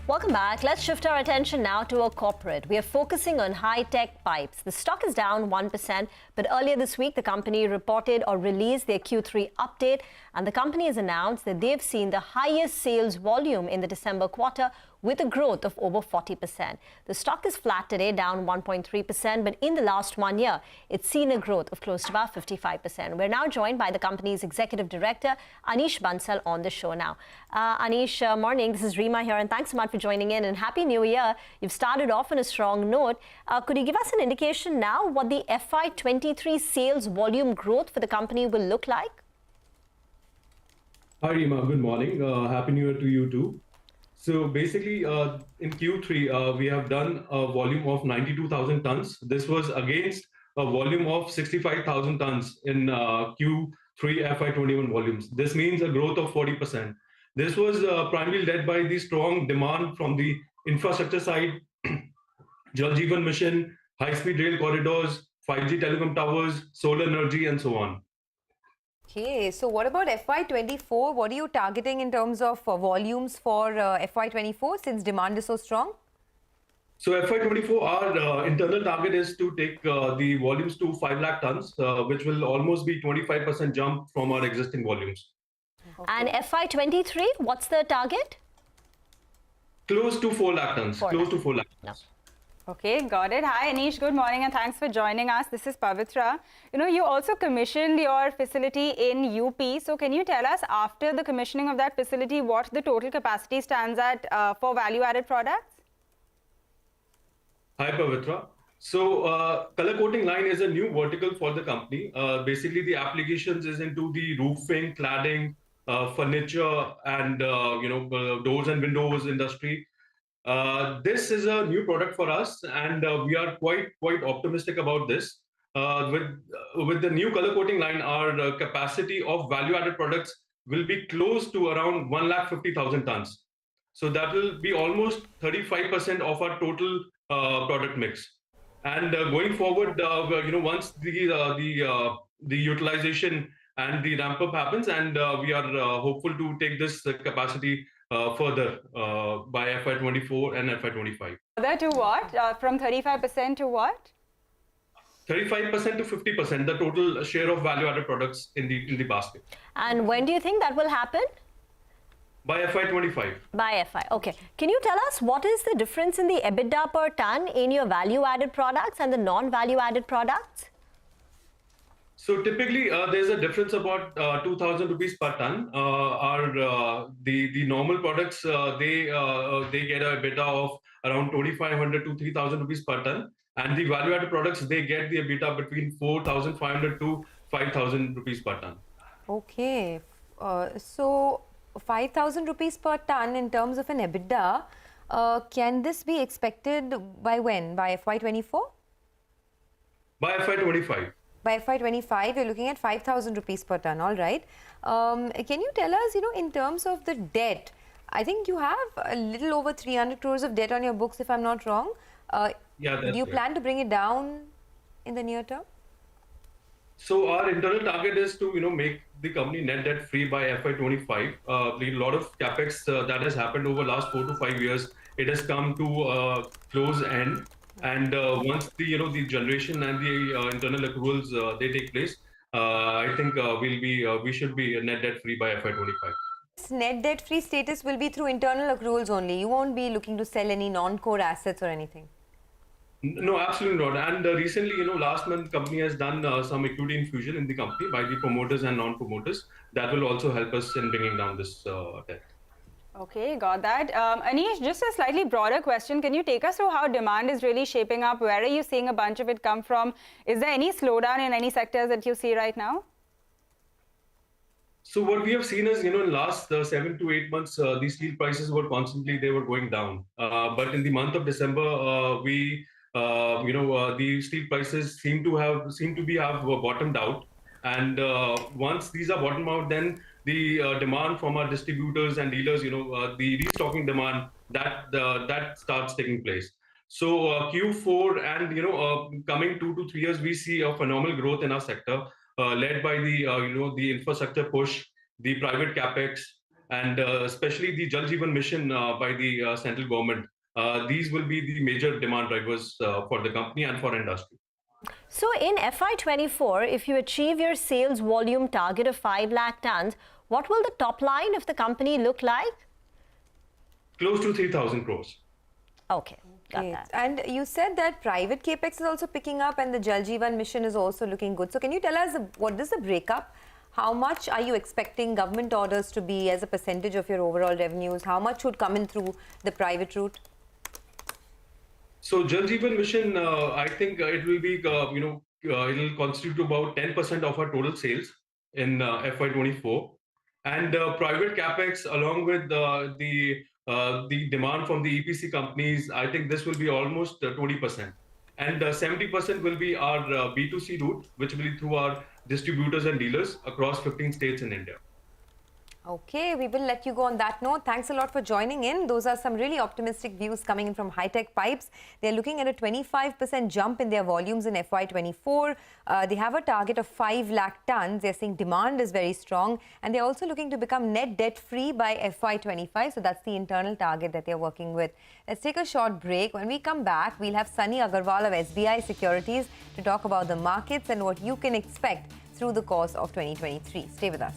Welcome back. Let's shift our attention now to a corporate. We are focusing on high-tech pipes. The stock is down 1%, but earlier this week, the company reported or released their Q3 update, and the company has announced that they've seen the highest sales volume in the December quarter with a growth of over 40%. The stock is flat today, down 1.3%, but in the last 1 year, it's seen a growth of close to about 55%. We're now joined by the company's executive director, Anish Bansal, on the show now. Anish, morning. This is Reema here, and thanks so much for joining in, and Happy New Year. You've started off on a strong note. Could you give us an indication now what the FY23 sales volume growth for the company will look like? Hi, Reema. Good morning. Happy New Year to you too. So basically, in Q3, we have done a volume of 92,000 tons. This was against a volume of 65,000 tons in Q3 FY21 volumes. This means a growth of 40%. This was primarily led by the strong demand from the infrastructure side, Jal Jeevan Mission, high-speed rail corridors, 5G telecom towers, solar energy, and so on. Okay, so what about FY24? What are you targeting in terms of volumes for FY24 since demand is so strong? So FY24, our internal target is to take the volumes to 5 lakh tons, which will almost be 25% jump from our existing volumes. Okay. And FY23, what's the target? Close to 4 lakh tons. Close to 4 lakh tons. No. Okay, got it. Hi, Anish. Good morning and thanks for joining us. This is Pavitra. You also commissioned your facility in UP. So can you tell us, after the commissioning of that facility, what the total capacity stands at for value-added products? Hi, Pavitra. So color coating line is a new vertical for the company. Basically, the applications is into the roofing, cladding, furniture, and doors and windows industry. This is a new product for us, and we are quite optimistic about this. With the new color coating line, our capacity of value-added products will be close to around 150,000 tons. So that will be almost 35% of our total product mix. And going forward, once the utilization and the ramp up happens, and we are hopeful to take this capacity further by FY24 and FY25. Further to what? From 35% to what? 35% to 50%, the total share of value-added products in the basket. And when do you think that will happen? By FY25. By FY, okay. Can you tell us what is the difference in the EBITDA per ton in your value-added products and the non-value-added products? So typically, there's a difference about 2,000 rupees per ton. The normal products, they get a EBITDA of around 2,500 to 3,000 rupees per ton, and the value-added products, they get the EBITDA between 4,500 to 5,000 rupees per ton. Okay, so 5,000 rupees per ton in terms of an EBITDA. Can this be expected by when? By FY24? By FY25. By FY25, you're looking at 5,000 rupees per ton, all right. Can you tell us, in terms of the debt, I think you have a little over 300 crores of debt on your books, if I'm not wrong. Yeah, that's do you plan to bring it down in the near term? So our internal target is to, make the company net debt free by FY25. A lot of capex that has happened over the last 4 to 5 years, it has come to a close end. And once the generation and the internal accruals they take place, I think we should be net debt free by FY25. This net debt free status will be through internal accruals only. You won't be looking to sell any non-core assets or anything. No, absolutely not. And recently, last month, company has done some equity infusion in the company by the promoters and non-promoters. That will also help us in bringing down this debt. Okay, got that. Anish, just a slightly broader question. Can you take us through how demand is really shaping up? Where are you seeing a bunch of it come from? Is there any slowdown in any sectors that you see right now? So what we have seen is, in last 7 to 8 months, the steel prices were constantly, they were going down. But in the month of December, the steel prices seem to have bottomed out. And once these are bottomed out, then the demand from our distributors and dealers, the restocking demand, that starts taking place. So Q4 and coming 2 to 3 years, we see a phenomenal growth in our sector, led by the infrastructure push, the private capex, and especially the Jal Jeevan mission by the central government. These will be the major demand drivers for the company and for industry. So in FY24, if you achieve your sales volume target of 5 lakh tons, what will the top line of the company look like? Close to 3,000 crores. Okay, got Okay. that. And you said that private capex is also picking up and the Jal Jeevan mission is also looking good. So can you tell us what is the breakup? How much are you expecting government orders to be as a percentage of your overall revenues? How much would come in through the private route? So Jal Jeevan Mission, I think it will be, it will constitute about 10% of our total sales in FY24. And private capex, along with the demand from the EPC companies, I think this will be almost 20%. And 70% will be our B2C route, which will be through our distributors and dealers across 15 states in India. Okay, we will let you go on that note. Thanks a lot for joining in. Those are some really optimistic views coming in from High-Tech Pipes. They're looking at a 25% jump in their volumes in FY24. They have a target of 5 lakh tons. They're saying demand is very strong. And they're also looking to become net debt-free by FY25. So that's the internal target that they're working with. Let's take a short break. When we come back, we'll have Sunny Agarwal of SBI Securities to talk about the markets and what you can expect through the course of 2023. Stay with us.